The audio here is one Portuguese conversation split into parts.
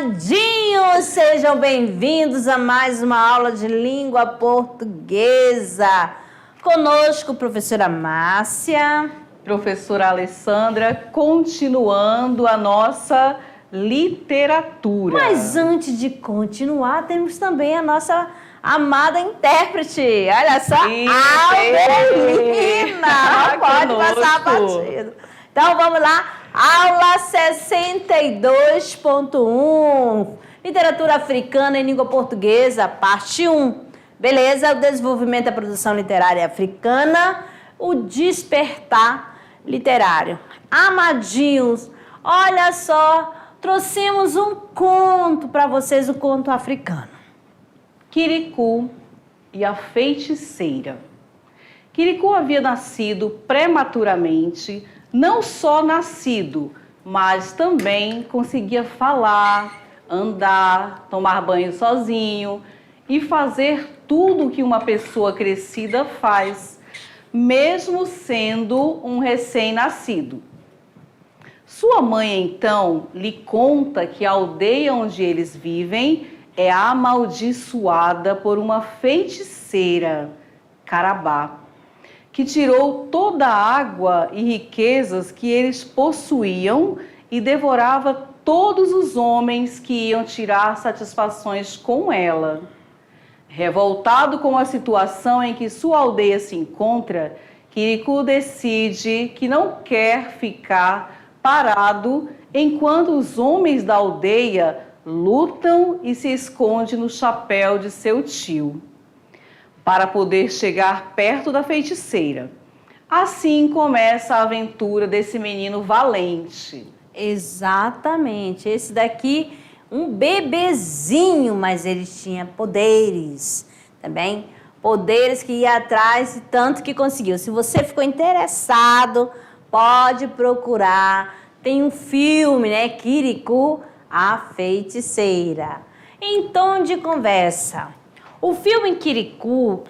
amadinhos! Sejam bem-vindos a mais uma aula de língua portuguesa. Conosco, professora Márcia. Professora Alessandra, continuando a nossa literatura. Mas antes de continuar, temos também a nossa amada intérprete. Olha só, Alberina! Não pode passar a partida. Então, vamos lá. Aula 62.1. Literatura africana em língua portuguesa, parte 1. Beleza? O desenvolvimento da produção literária africana, o despertar literário. Amadinhos, olha só, trouxemos um conto para vocês, um conto africano. Quiricu e a feiticeira. Quiricu havia nascido prematuramente, não só nascido, mas também conseguia falar, andar, tomar banho sozinho e fazer tudo o que uma pessoa crescida faz, mesmo sendo um recém-nascido. Sua mãe, então, lhe conta que a aldeia onde eles vivem é amaldiçoada por uma feiticeira, Carabá, que tirou toda a água e riquezas que eles possuíam e devorava todos os homens que iam tirar satisfações com ela. Revoltado com a situação em que sua aldeia se encontra, Quiricu decide que não quer ficar parado enquanto os homens da aldeia lutam e se esconde no chapéu de seu tio, para poder chegar perto da feiticeira. Assim começa a aventura desse menino valente. Exatamente, esse daqui, um bebezinho, mas ele tinha poderes também, poderes que ia atrás e tanto que conseguiu. Se você ficou interessado, pode procurar, tem um filme, né, Quiricu, a feiticeira. Em tom de conversa, o filme Quiricu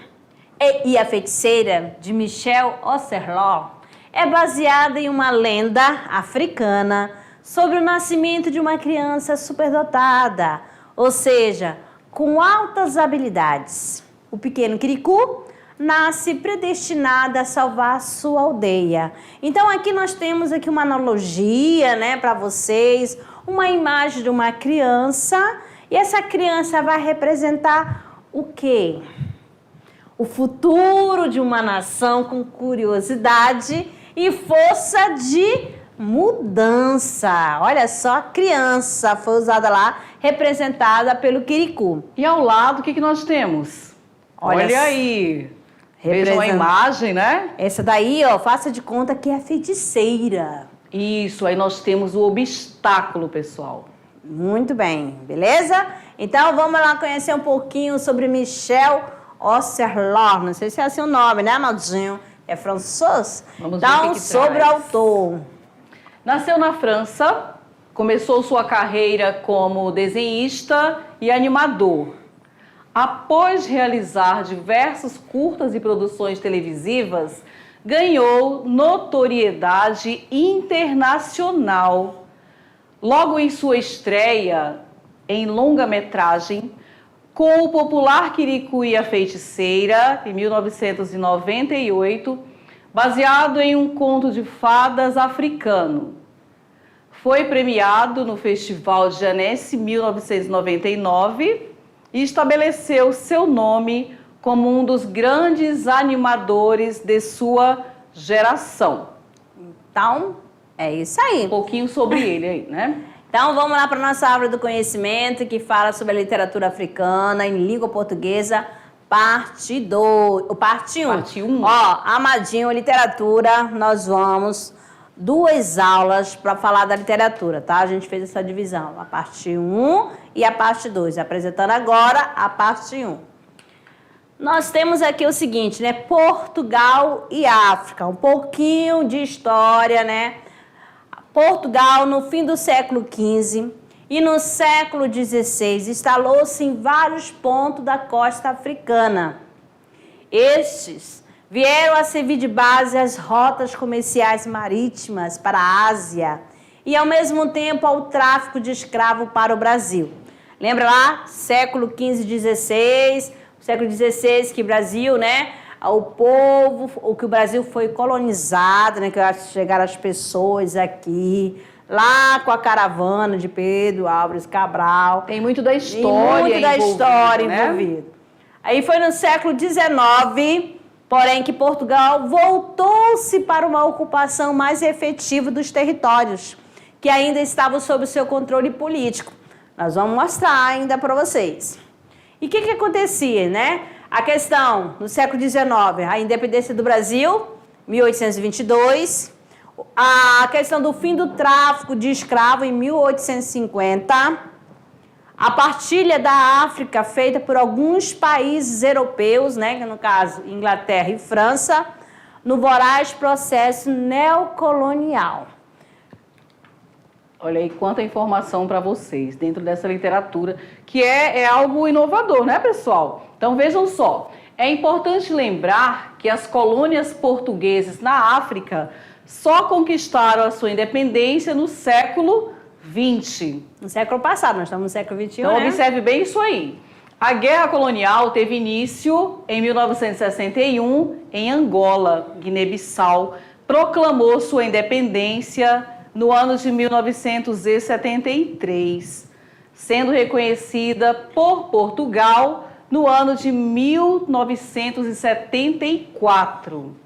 e a feiticeira, de Michel Ocelot, é baseado em uma lenda africana sobre o nascimento de uma criança superdotada, ou seja, com altas habilidades. O pequeno Quiricu nasce predestinado a salvar sua aldeia. Então aqui nós temos aqui uma analogia, né, para vocês, uma imagem de uma criança, e essa criança vai representar o quê? O futuro de uma nação com curiosidade e força de mudança. Olha só, a criança foi usada lá, representada pelo Quiricu. E ao lado, o que nós temos? Olha aí, vejam a imagem, né? Essa daí, ó, faça de conta que é a feiticeira. Isso, aí nós temos o obstáculo, pessoal. Muito bem, beleza? Então vamos lá conhecer um pouquinho sobre Michel Ocelot. Não sei se é assim o nome, né, Amaldinho? É francês? Vamos então, ver o que sobre traz. o autor. Nasceu na França, começou sua carreira como desenhista e animador. Após realizar diversos curtas e produções televisivas, ganhou notoriedade internacional. Logo em sua estreia em longa-metragem, com o popular Quiricu e a Feiticeira, em 1998, baseado em um conto de fadas africano. Foi premiado no Festival de Annecy, 1999, e estabeleceu seu nome como um dos grandes animadores de sua geração. Então, é isso aí. Um pouquinho sobre ele aí, né? Então, vamos lá para a nossa aula do conhecimento, que fala sobre a literatura africana em língua portuguesa, parte 2, parte 1. Parte 1. Ó, Amadinho, literatura, nós vamos 2 aulas para falar da literatura, tá? A gente fez essa divisão, a parte 1 e a parte 2, apresentando agora a parte 1. Nós temos aqui o seguinte, né? Portugal e África, um pouquinho de história, né? Portugal, no fim do século XV e no século XVI, instalou-se em vários pontos da costa africana. Estes vieram a servir de base às rotas comerciais marítimas para a Ásia e, ao mesmo tempo, ao tráfico de escravo para o Brasil. Lembra lá? Século XV e XVI, século XVI que o Brasil, né? Que o Brasil foi colonizado, né? Que chegaram as pessoas aqui, lá com a caravana de Pedro Álvares Cabral. Tem muito da história envolvida. Aí foi no século XIX, porém, que Portugal voltou-se para uma ocupação mais efetiva dos territórios, que ainda estavam sob o seu controle político. Nós vamos mostrar ainda para vocês. E o que acontecia, né? A questão, no século XIX, a independência do Brasil, 1822. A questão do fim do tráfico de escravo, em 1850. A partilha da África, feita por alguns países europeus, né? No caso, Inglaterra e França, no voraz processo neocolonial. Olha aí quanta informação para vocês dentro dessa literatura, que é algo inovador, né, pessoal? Então vejam só, é importante lembrar que as colônias portuguesas na África só conquistaram a sua independência no século XX. No século passado, nós estamos no século XXI, então, né? observe bem isso aí. A Guerra Colonial teve início em 1961 em Angola, Guiné-Bissau, proclamou sua independência no ano de 1973, sendo reconhecida por Portugal no ano de 1974.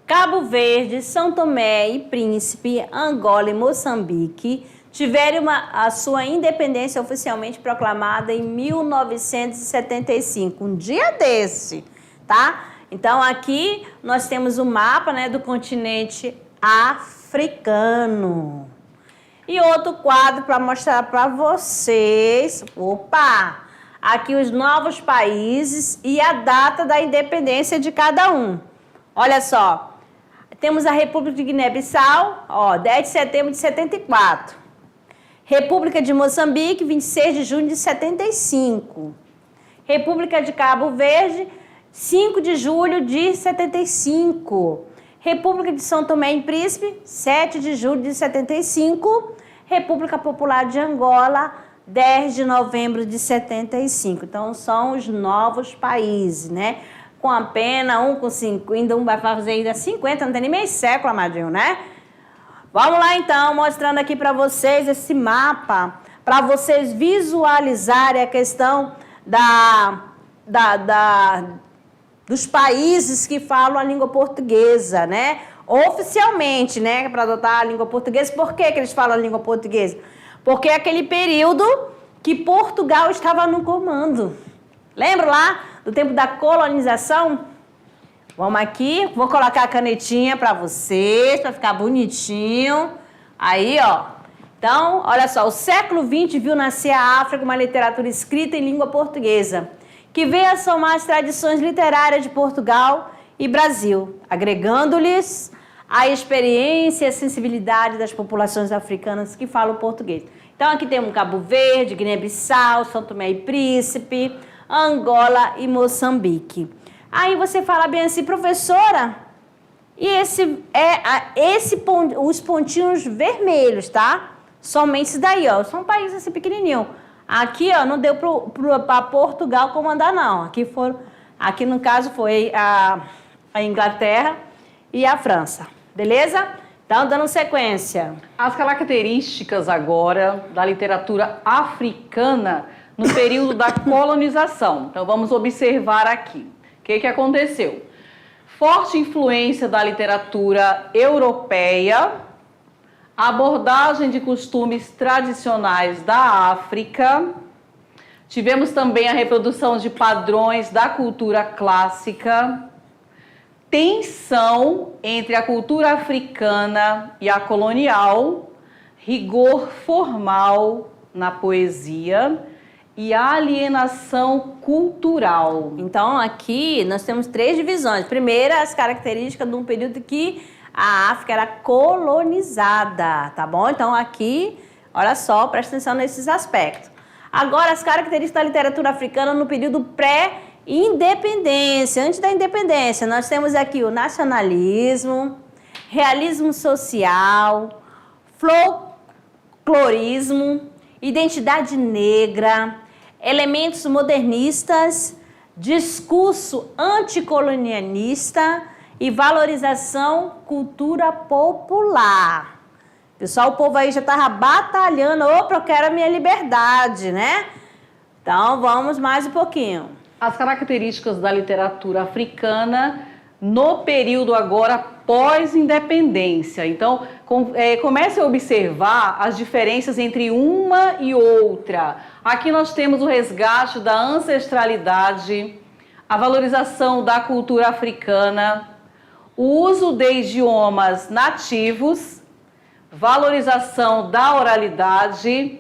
Cabo Verde, São Tomé e Príncipe, Angola e Moçambique tiveram a sua independência oficialmente proclamada em 1975, um dia desse, tá? Então aqui nós temos o mapa, né, do continente africano. E outro quadro para mostrar para vocês. Opa! Aqui os novos países e a data da independência de cada um. Olha só. Temos a República de Guiné-Bissau, 10 de setembro de 74. República de Moçambique, 26 de junho de 75. República de Cabo Verde, 5 de julho de 75. República de São Tomé e Príncipe, 7 de julho de 75. República Popular de Angola, 10 de novembro de 75. Então, são os novos países, né? Com a pena, um com 50, um vai fazer ainda 50, não tem nem meio século, amadinho, né? Vamos lá, então, mostrando aqui para vocês esse mapa, para vocês visualizarem a questão dos países que falam a língua portuguesa, né? Oficialmente, né? Para adotar a língua portuguesa. Por que eles falam a língua portuguesa? Porque é aquele período que Portugal estava no comando. Lembra lá do tempo da colonização? Vamos aqui, vou colocar a canetinha para vocês, para ficar bonitinho. Aí, ó. Então, olha só, o século XX viu nascer a África uma literatura escrita em língua portuguesa, que veio a somar as tradições literárias de Portugal e Brasil, agregando-lhes a experiência e a sensibilidade das populações africanas que falam português. Então, aqui temos Cabo Verde, Guiné-Bissau, São Tomé e Príncipe, Angola e Moçambique. Aí você fala bem assim, professora, e os pontinhos vermelhos, tá? Somente isso daí, ó, são países assim pequenininhos. Aqui, ó, não deu para Portugal comandar, não. Aqui no caso foi a Inglaterra e a França, beleza? Então, dando sequência. As características agora da literatura africana no período da colonização. Então, vamos observar aqui. O que aconteceu? Forte influência da literatura europeia, abordagem de costumes tradicionais da África. Tivemos também a reprodução de padrões da cultura clássica, tensão entre a cultura africana e a colonial, rigor formal na poesia e alienação cultural. Então, aqui nós temos 3 divisões. Primeira, as características de um período que a África era colonizada, tá bom? Então, aqui, olha só, presta atenção nesses aspectos. Agora, as características da literatura africana no período pré-independência, antes da independência. Nós temos aqui o nacionalismo, realismo social, folclorismo, identidade negra, elementos modernistas, discurso anticolonialista e valorização cultura popular. Pessoal, o povo aí já estava batalhando, opa, eu quero a minha liberdade, né? Então, vamos mais um pouquinho. As características da literatura africana no período agora pós-independência. Então, comece a observar as diferenças entre uma e outra. Aqui nós temos o resgate da ancestralidade, a valorização da cultura africana, o uso de idiomas nativos, valorização da oralidade.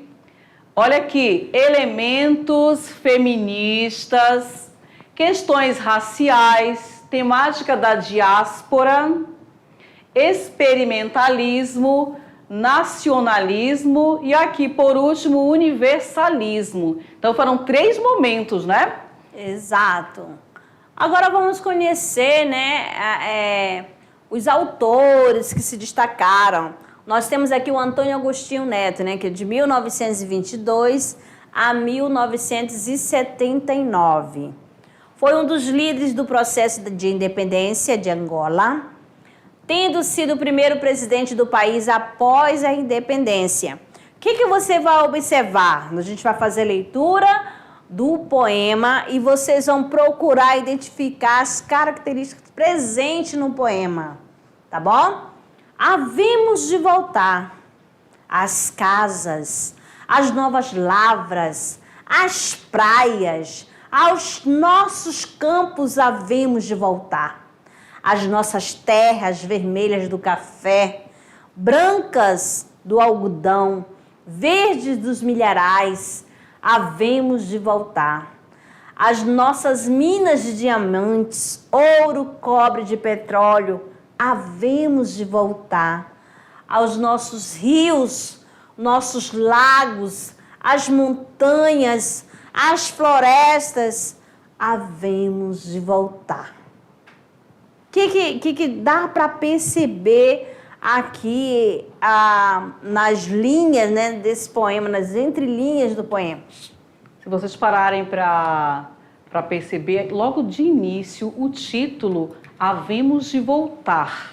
Olha aqui, elementos feministas, questões raciais, temática da diáspora, experimentalismo, nacionalismo e aqui, por último, universalismo. Então, foram 3 momentos, né? Exato. Agora vamos conhecer, né, os autores que se destacaram. Nós temos aqui o Antônio Agostinho Neto, né, que é de 1922 a 1979. Foi um dos líderes do processo de independência de Angola, tendo sido o primeiro presidente do país após a independência. O que você vai observar? A gente vai fazer leitura do poema e vocês vão procurar identificar as características presentes no poema, tá bom? Havemos de voltar às casas, às novas lavras, às praias, aos nossos campos havemos de voltar. As nossas terras vermelhas do café, brancas do algodão, verdes dos milharais, havemos de voltar. As nossas minas de diamantes, ouro, cobre de petróleo, havemos de voltar. Aos nossos rios, nossos lagos, as montanhas, as florestas, havemos de voltar. O que dá para perceber aqui nas linhas, né, desse poema, nas entrelinhas do poema? Se vocês pararem para perceber, logo de início, o título Havemos de Voltar.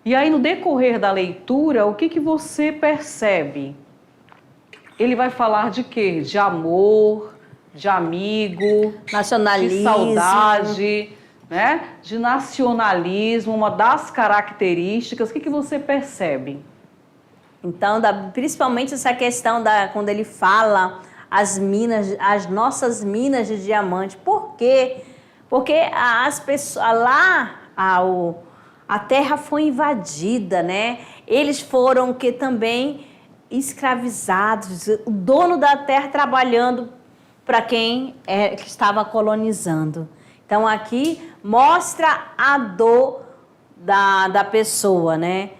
E aí, no decorrer da leitura, o que você percebe? Ele vai falar de quê? De amor, de amigo, nacionalismo, de saudade, né? De nacionalismo, uma das características. O que você percebe? Então, principalmente essa questão quando ele fala as nossas minas de diamante. Por quê? Porque as pessoas lá, a terra foi invadida, né? Eles foram também escravizados, o dono da terra trabalhando para quem que estava colonizando. Então aqui mostra a dor da pessoa, né?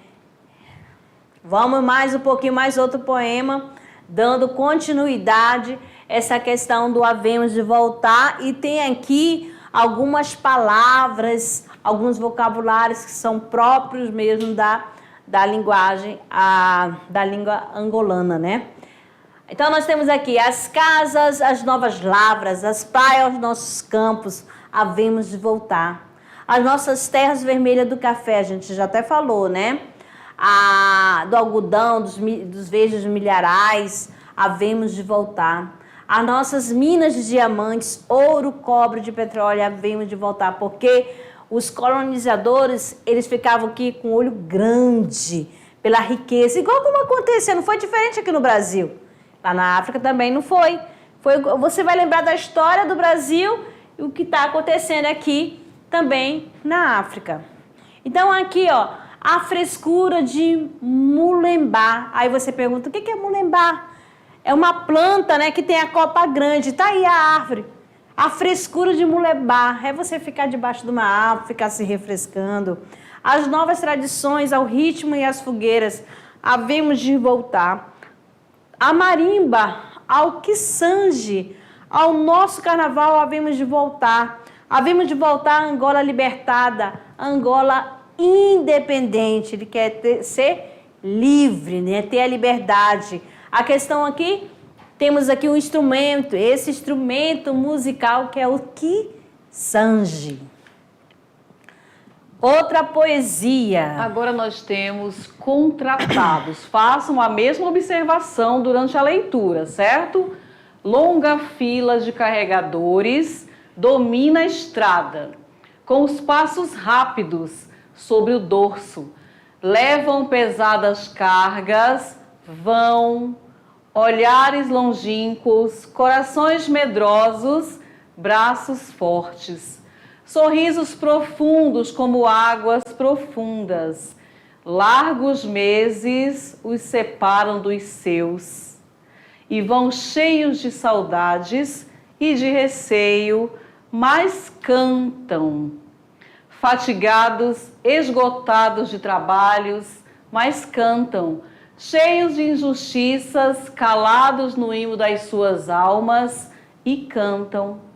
Vamos mais um pouquinho, mais outro poema, dando continuidade a essa questão do havemos de voltar. E tem aqui algumas palavras, alguns vocabulários que são próprios mesmo da linguagem, da língua angolana, né? Então nós temos aqui as casas, as novas lavras, as praias, os nossos campos, havemos de voltar. As nossas terras vermelhas do café, a gente já até falou, né? Do algodão, dos verdes milharais, havemos de voltar. As nossas minas de diamantes, ouro, cobre, de petróleo, havemos de voltar, porque os colonizadores, eles ficavam aqui com o olho grande pela riqueza, igual como aconteceu, não foi diferente aqui no Brasil. Lá na África também não foi. Você vai lembrar da história do Brasil e o que está acontecendo aqui também na África. Então aqui, ó, a frescura de mulembá. Aí você pergunta, o que é mulembá? É uma planta, né, que tem a copa grande. Tá aí a árvore. A frescura de mulembá é você ficar debaixo de uma árvore, ficar se refrescando. As novas tradições, ao ritmo e às fogueiras, havemos de voltar. A marimba, ao quiçange, ao nosso carnaval, havemos de voltar. Havemos de voltar a Angola libertada, Angola independente. Ele quer ser livre, né? Ter a liberdade. A questão aqui, temos aqui um instrumento, esse instrumento musical que é o quisange. Outra poesia. Agora nós temos contratados. Façam a mesma observação durante a leitura, certo? Longa fila de carregadores domina a estrada, com os passos rápidos sobre o dorso. Levam pesadas cargas, vão, olhares longínquos, corações medrosos, braços fortes. Sorrisos profundos como águas profundas. Largos meses os separam dos seus. E vão cheios de saudades e de receio, mas cantam. Fatigados, esgotados de trabalhos, mas cantam. Cheios de injustiças, calados no imo das suas almas e cantam.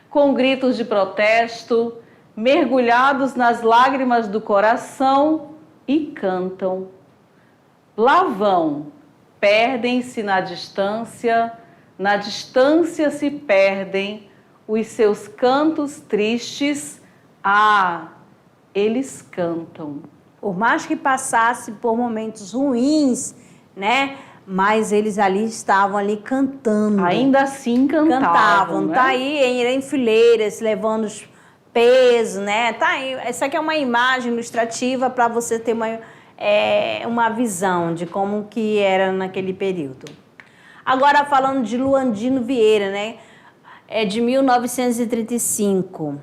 Com gritos de protesto, mergulhados nas lágrimas do coração e cantam. Lá vão, perdem-se na distância se perdem os seus cantos tristes, eles cantam. Por mais que passasse por momentos ruins, né? Mas eles ali estavam ali cantando. Ainda assim cantavam, né? Tá aí em fileiras, levando os pesos, né? Tá aí. Essa aqui é uma imagem ilustrativa para você ter uma visão de como que era naquele período. Agora falando de Luandino Vieira, né? É de 1935.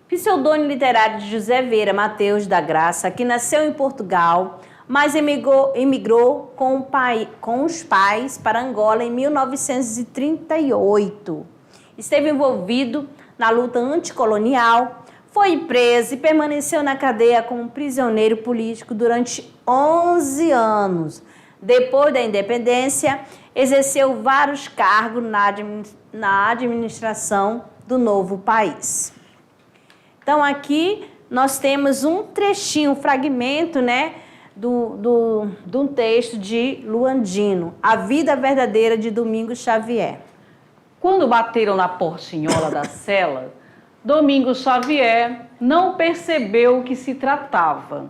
Pseudônimo literário de José Vieira Mateus da Graça, que nasceu em Portugal, mas emigrou com os pais para Angola em 1938. Esteve envolvido na luta anticolonial, foi preso e permaneceu na cadeia como prisioneiro político durante 11 anos. Depois da independência, exerceu vários cargos na administração do novo país. Então aqui nós temos um trechinho, um fragmento, né? de um texto de Luandino, A Vida Verdadeira de Domingos Xavier. Quando bateram na portinhola da cela, Domingos Xavier não percebeu o que se tratava.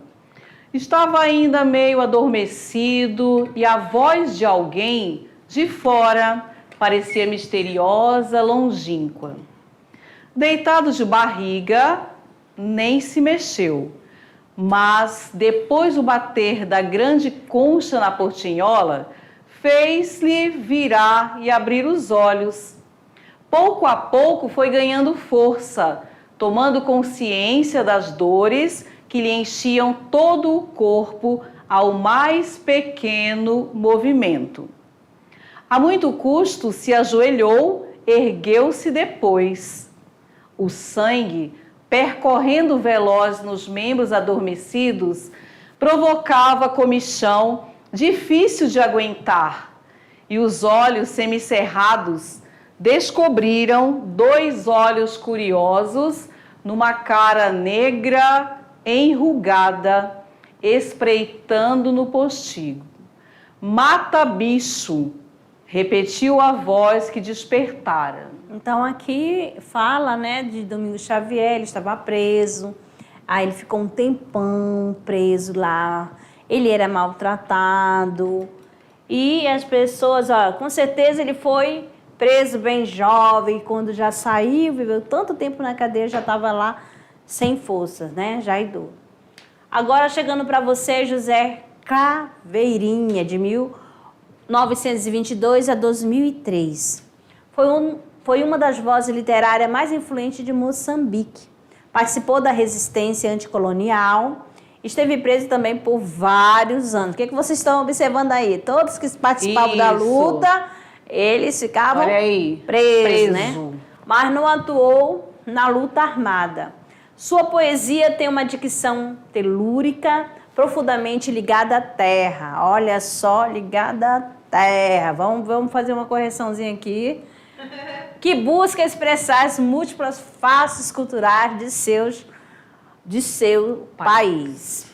Estava ainda meio adormecido e a voz de alguém de fora parecia misteriosa, longínqua. Deitado de barriga, nem se mexeu. Mas, depois do bater da grande concha na portinhola, fez-lhe virar e abrir os olhos. Pouco a pouco foi ganhando força, tomando consciência das dores que lhe enchiam todo o corpo ao mais pequeno movimento. A muito custo se ajoelhou, ergueu-se depois. O sangue, percorrendo veloz nos membros adormecidos, provocava comichão difícil de aguentar, e os olhos semicerrados descobriram 2 olhos curiosos numa cara negra, enrugada, espreitando no postigo. Mata bicho, repetiu a voz que despertara. Então aqui fala, né, de Domingos Xavier, ele estava preso, aí ele ficou um tempão preso lá, ele era maltratado e as pessoas, com certeza ele foi preso bem jovem, quando já saiu, viveu tanto tempo na cadeia, já estava lá sem forças, né, já idoso. Agora chegando para você, José Caveirinha, de 1922 a 2003. Foi uma das vozes literárias mais influentes de Moçambique. Participou da resistência anticolonial. Esteve preso também por vários anos. O que vocês estão observando aí? Todos que participavam da luta, eles ficavam presos, né? Mas não atuou na luta armada. Sua poesia tem uma dicção telúrica, profundamente ligada à terra. Olha só, ligada à terra. Vamos fazer uma correçãozinha aqui. Que busca expressar as múltiplas faces culturais de seu país.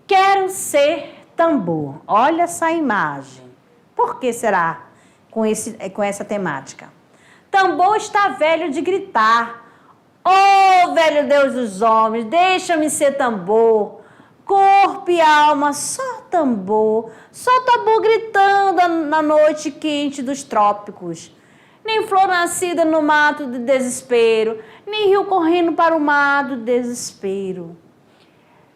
Que quero ser tambor. Olha essa imagem. Por que será com essa temática? Tambor está velho de gritar. Oh, velho Deus dos homens, deixa-me ser tambor. Corpo e alma, só tambor gritando na noite quente dos trópicos. Nem flor nascida no mato de desespero, nem rio correndo para o mar do desespero.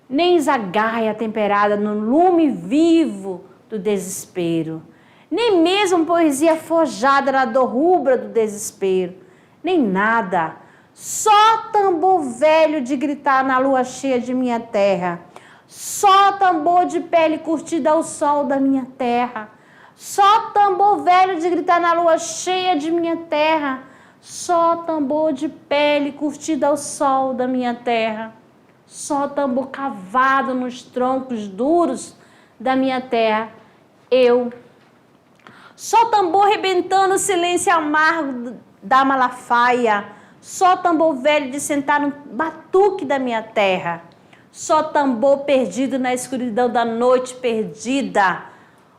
Nem zagaia temperada no lume vivo do desespero. Nem mesmo poesia forjada na dor rubra do desespero. Nem nada. Só tambor velho de gritar na lua cheia de minha terra. Só tambor de pele curtida ao sol da minha terra. Só tambor velho de gritar na lua cheia de minha terra. Só tambor de pele curtida ao sol da minha terra. Só tambor cavado nos troncos duros da minha terra. Eu. Só tambor rebentando o silêncio amargo da Malafaia. Só tambor velho de sentar no batuque da minha terra. Só tambor perdido na escuridão da noite perdida.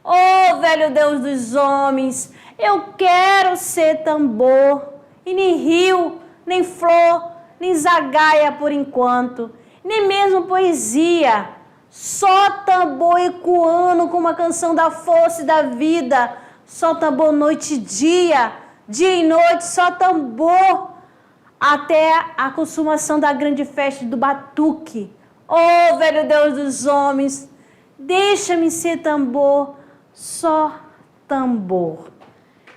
Oh, velho Deus dos homens, eu quero ser tambor. E nem rio, nem flor, nem zagaia por enquanto. Nem mesmo poesia. Só tambor ecoando com uma canção da força e da vida. Só tambor noite e dia e noite, só tambor. Até a consumação da grande festa do batuque. Oh, velho Deus dos homens, deixa-me ser tambor, só tambor.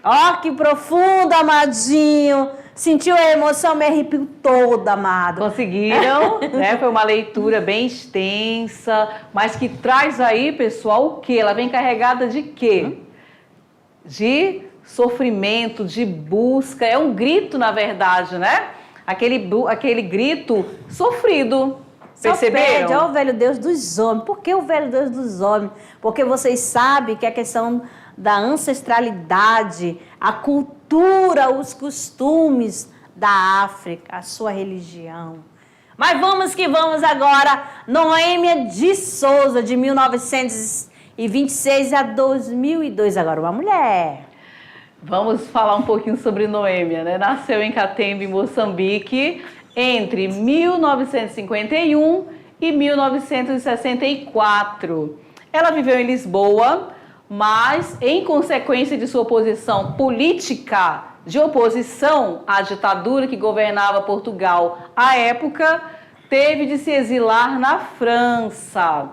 Ó, que profundo, amadinho. Sentiu a emoção, me arrepio toda, amado. Conseguiram, né? Foi uma leitura bem extensa, mas que traz aí, pessoal, o quê? Ela vem carregada de quê? De sofrimento, de busca. É um grito, na verdade, né? Aquele grito sofrido. Perceberam? Ó, o velho Deus dos homens. Por que o velho Deus dos homens? Porque vocês sabem que a questão da ancestralidade, a cultura, os costumes da África, a sua religião. Mas vamos que vamos agora. Noêmia de Souza, de 1926 a 2002. Agora uma mulher. Vamos falar um pouquinho sobre Noêmia, né? Nasceu em Catembe, Moçambique, entre 1951 e 1964. Ela viveu em Lisboa, mas em consequência de sua posição política de oposição à ditadura que governava Portugal à época, teve de se exilar na França.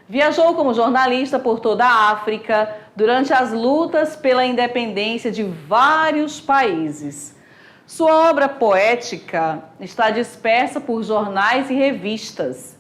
Viajou como jornalista por toda a África durante as lutas pela independência de vários países. Sua obra poética está dispersa por jornais e revistas.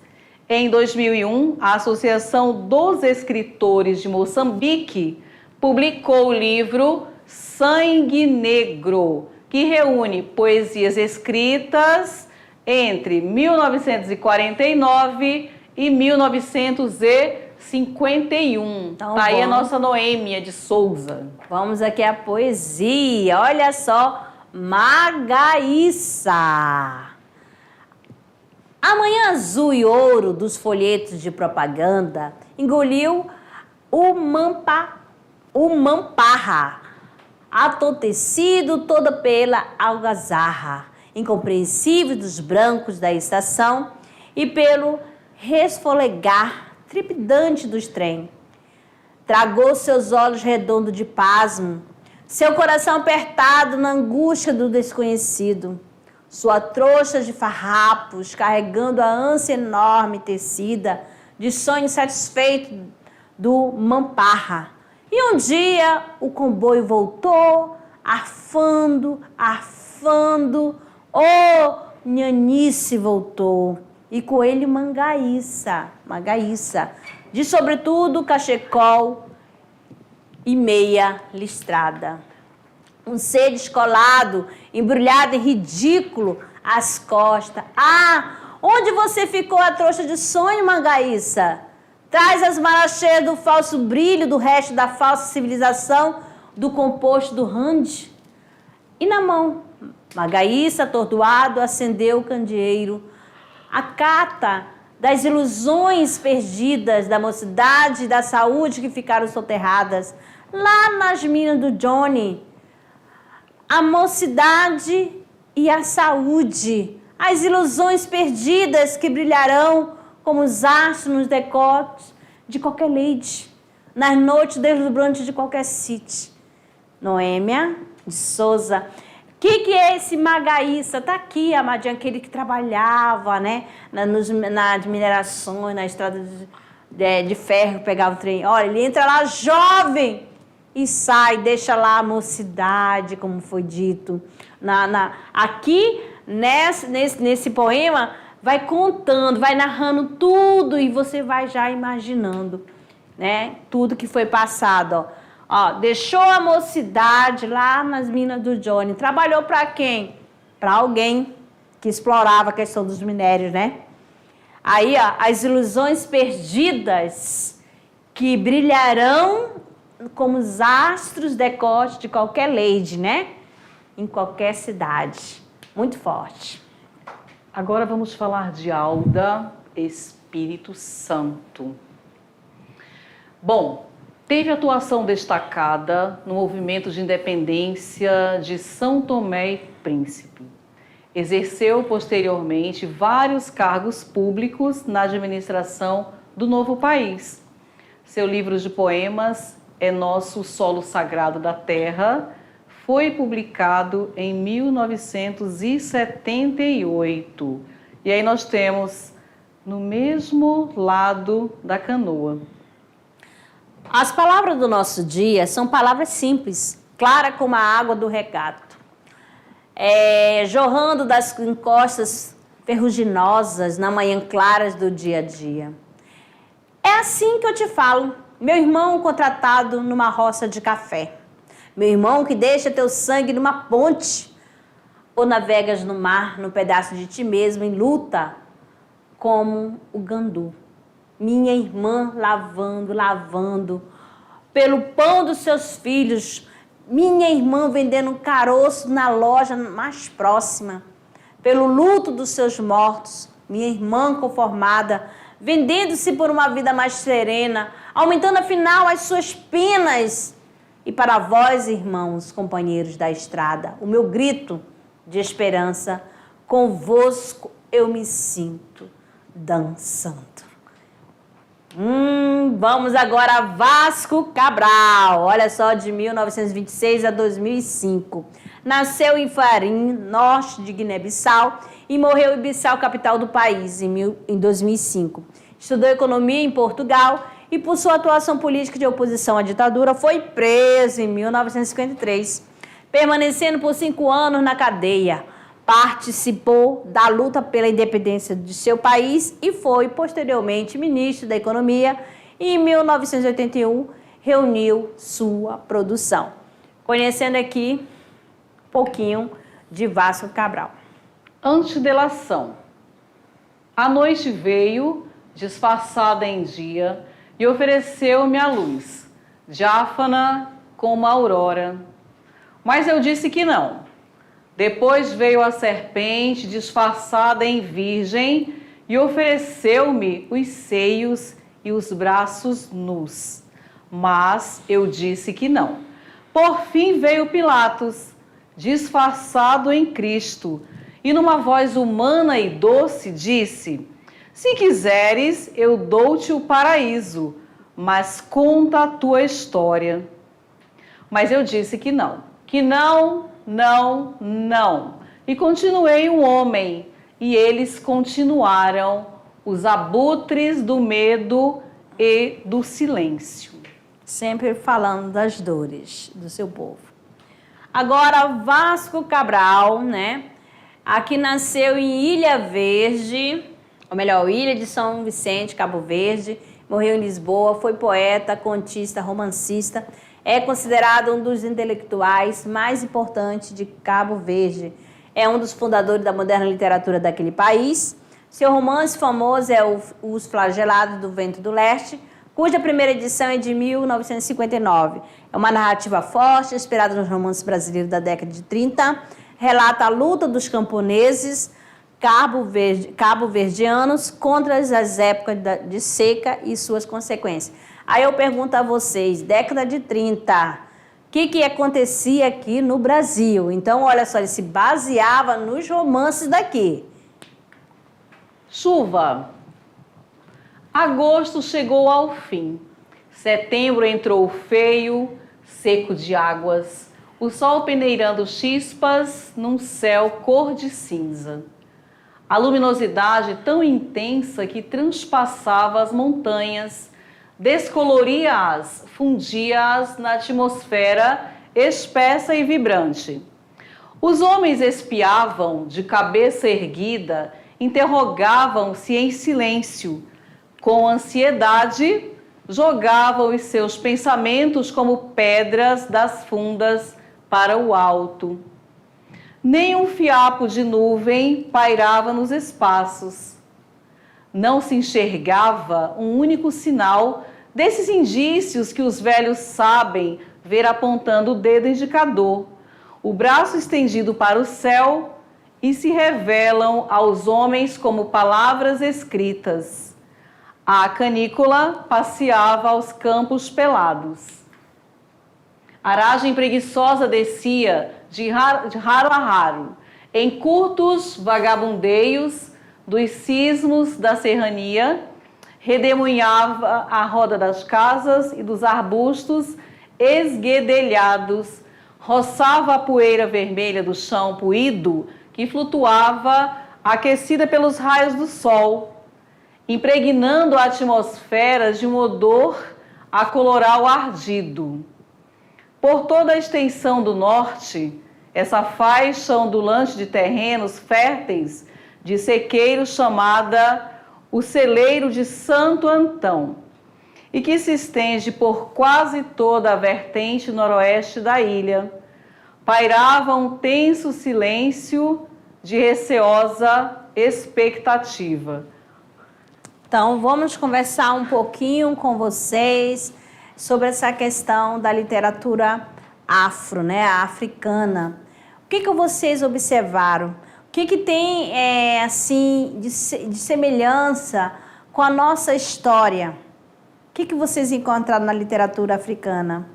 Em 2001, a Associação dos Escritores de Moçambique publicou o livro Sangue Negro, que reúne poesias escritas entre 1949 e 1951. Então, tá aí a nossa Noêmia de Souza. Vamos aqui à poesia. Olha só. Magaíça. A manhã azul e ouro dos folhetos de propaganda engoliu o mamparra, atontecido toda pela algazarra, incompreensível dos brancos da estação e pelo resfolegar trepidante dos trem. Tragou seus olhos redondos de pasmo, seu coração apertado na angústia do desconhecido, sua trouxa de farrapos carregando a ânsia enorme tecida de sonho satisfeito do mamparra. E um dia o comboio voltou, arfando, Nhanice voltou, e com ele Magaíça, de sobretudo cachecol e meia listrada. Um ser descolado, embrulhado e ridículo às costas. Ah, onde você ficou a trouxa de sonho, Magaíça? Traz as malas cheias do falso brilho, do resto da falsa civilização, do composto do Rand. E na mão, Magaíça, atordoado, acendeu o candeeiro. A cata das ilusões perdidas da mocidade e da saúde que ficaram soterradas lá nas minas do Johnny. A mocidade e a saúde, as ilusões perdidas que brilharão como os astros nos decotes de qualquer lady, nas noites deslumbrantes de qualquer city. Noêmia de Souza. O que é esse Magaíça? Está aqui, amadinha, aquele que trabalhava, né? Nas minerações, na estrada de ferro, pegava o trem. Olha, ele entra lá jovem e sai, deixa lá a mocidade, como foi dito. Aqui, nesse poema, vai contando, vai narrando tudo e você vai já imaginando, né? Tudo que foi passado, ó, deixou a mocidade lá nas minas do Johnny. Trabalhou para quem? Para alguém que explorava a questão dos minérios, né? Aí, ó, as ilusões perdidas que brilharão como os astros decote de qualquer lady, né? Em qualquer cidade. Muito forte. Agora vamos falar de Alda, Espírito Santo. Bom, teve atuação destacada no movimento de independência de São Tomé e Príncipe. Exerceu posteriormente vários cargos públicos na administração do novo país. Seu livro de poemas É Nosso Solo Sagrado da Terra foi publicado em 1978. E aí nós temos No Mesmo Lado da Canoa. As palavras do nosso dia são palavras simples, claras como a água do regato, jorrando das encostas ferruginosas na manhã claras do dia a dia. É assim que eu te falo, meu irmão contratado numa roça de café, meu irmão que deixa teu sangue numa ponte, ou navegas no mar, num pedaço de ti mesmo, em luta, como o gandu. Minha irmã lavando, pelo pão dos seus filhos. Minha irmã vendendo um caroço na loja mais próxima. Pelo luto dos seus mortos. Minha irmã conformada, vendendo-se por uma vida mais serena, aumentando afinal as suas penas. E para vós, irmãos, companheiros da estrada, o meu grito de esperança, convosco eu me sinto dançando. Vamos agora a Vasco Cabral, olha só, de 1926 a 2005. Nasceu em Farim, norte de Guiné-Bissau, e morreu em Bissau, capital do país, em 2005. Estudou economia em Portugal e, por sua atuação política de oposição à ditadura, foi preso em 1953, permanecendo por 5 anos na cadeia. Participou da luta pela independência de seu país e foi, posteriormente, ministro da Economia e, em 1981, reuniu sua produção. Conhecendo aqui um pouquinho de Vasco Cabral. Antedelação. A noite veio, disfarçada em dia, e ofereceu-me a luz, diáfana como a aurora. Mas eu disse que não. Depois veio a serpente, disfarçada em virgem, e ofereceu-me os seios e os braços nus. Mas eu disse que não. Por fim veio Pilatos, disfarçado em Cristo, e numa voz humana e doce disse: se quiseres, eu dou-te o paraíso, mas conta a tua história. Mas eu disse que não, não. E continuei um homem, e eles continuaram, os abutres do medo e do silêncio. Sempre falando das dores do seu povo. Agora, Vasco Cabral, né? Aqui nasceu em Ilha Verde, ou melhor, Ilha de São Vicente, Cabo Verde, morreu em Lisboa, foi poeta, contista, romancista, é considerado um dos intelectuais mais importantes de Cabo Verde. É um dos fundadores da moderna literatura daquele país. Seu romance famoso é Os Flagelados do Vento do Leste, cuja primeira edição é de 1959. É uma narrativa forte, inspirada nos romances brasileiros da década de 30, relata a luta dos camponeses cabo-verdianos contra as épocas de seca e suas consequências. Aí eu pergunto a vocês, década de 30, o que acontecia aqui no Brasil? Então, olha só, ele se baseava nos romances daqui. Chuva. Agosto chegou ao fim. Setembro entrou feio, seco de águas. O sol peneirando chispas num céu cor de cinza. A luminosidade tão intensa que transpassava as montanhas, descoloria-as, fundia-as na atmosfera espessa e vibrante. Os homens espiavam, de cabeça erguida, interrogavam-se em silêncio. Com ansiedade, jogavam os seus pensamentos como pedras das fundas para o alto. Nem um fiapo de nuvem pairava nos espaços. Não se enxergava um único sinal desses indícios que os velhos sabem ver apontando o dedo indicador, o braço estendido para o céu, e se revelam aos homens como palavras escritas. A canícula passeava aos campos pelados. A aragem preguiçosa descia de raro a raro, em curtos vagabundeios dos cismos da serrania, redemoinhava a roda das casas e dos arbustos esguedelhados, roçava a poeira vermelha do chão poído que flutuava, aquecida pelos raios do sol, impregnando a atmosfera de um odor a coloral ardido. Por toda a extensão do norte, essa faixa ondulante de terrenos férteis de sequeiro chamada o Celeiro de Santo Antão, e que se estende por quase toda a vertente noroeste da ilha, pairava um tenso silêncio de receosa expectativa. Então, vamos conversar um pouquinho com vocês sobre essa questão da literatura afro, né, africana. O que vocês observaram? O que tem, assim, de semelhança com a nossa história? O que vocês encontraram na literatura africana?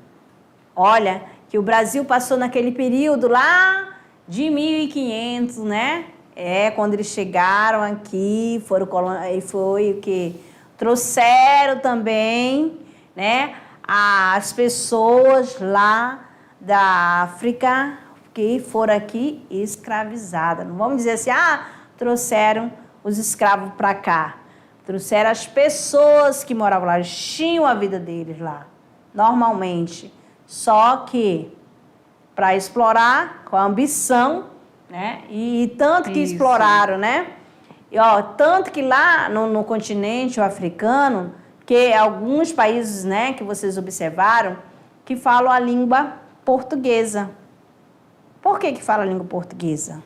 Olha, que o Brasil passou naquele período lá de 1500, né? Quando eles chegaram aqui, foi o que trouxeram também, né, as pessoas lá da África que foram aqui escravizadas. Não vamos dizer assim, trouxeram os escravos para cá. Trouxeram as pessoas que moravam lá, eles tinham a vida deles lá, normalmente. Só que para explorar, com a ambição, né? E tanto que exploraram, né? E, tanto que lá no continente africano, que alguns países, né, que vocês observaram, que falam a língua portuguesa. Por que falam a língua portuguesa?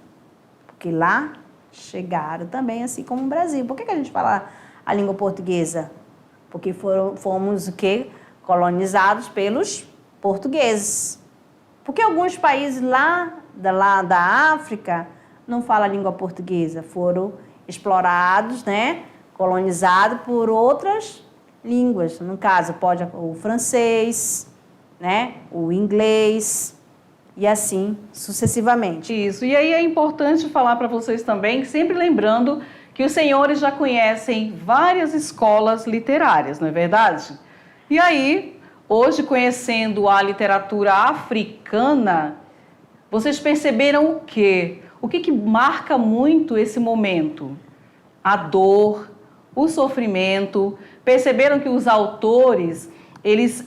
Porque lá chegaram também, assim como o Brasil. Por que a gente fala a língua portuguesa? Porque fomos o quê? Colonizados pelos portugueses. Porque alguns países lá da África não falam a língua portuguesa, foram explorados, né, colonizados por outras línguas. No caso, pode o francês, né, o inglês e assim sucessivamente. Isso. E aí é importante falar para vocês também, sempre lembrando que os senhores já conhecem várias escolas literárias, não é verdade? E aí, hoje, conhecendo a literatura africana, vocês perceberam o quê? O que marca muito esse momento? A dor, o sofrimento. Perceberam que os autores, eles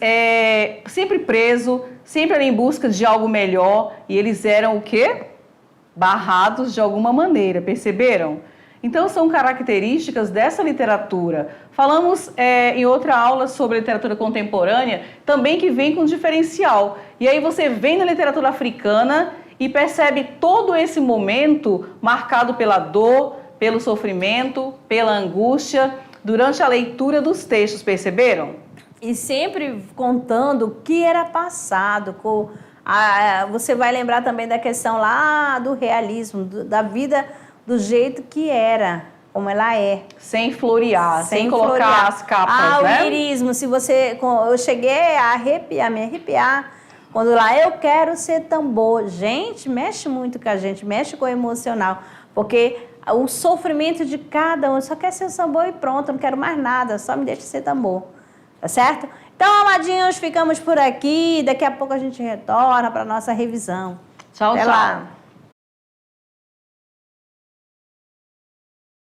sempre presos, sempre eram em busca de algo melhor, e eles eram o quê? Barrados de alguma maneira, perceberam? Então, são características dessa literatura. Falamos em outra aula sobre literatura contemporânea, também que vem com diferencial. E aí você vem na literatura africana e percebe todo esse momento marcado pela dor, pelo sofrimento, pela angústia, durante a leitura dos textos, perceberam? E sempre contando o que era passado. Você vai lembrar também da questão lá do realismo, da vida do jeito que era, como ela é. Sem florear, sem colocar florear. as capas, né? O lirismo, se você... Eu cheguei a arrepiar, me arrepiar, quando lá eu quero ser tambor. Gente, mexe muito com a gente, mexe com o emocional, porque o sofrimento de cada um, só quer ser tambor e pronto, não quero mais nada, só me deixa ser tambor, tá certo? Então, amadinhos, ficamos por aqui, daqui a pouco a gente retorna para nossa revisão. Tchau, Até tchau. lá.